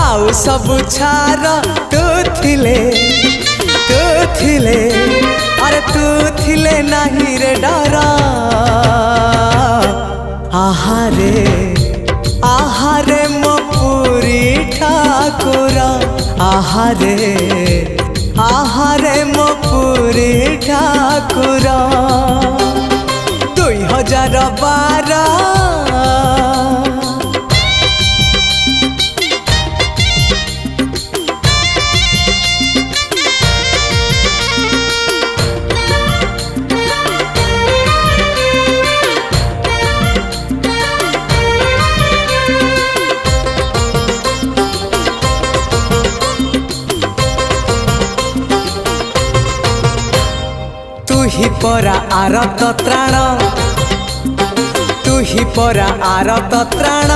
आउ सब छार तू थिले अरे तू थिले नहीं रे डरा आहारे मो पुरी ठाकुर आहारे मो पुरी ठाकुर 2012 तू ही परा आरत त्राण तू ही परा आरत त्राण।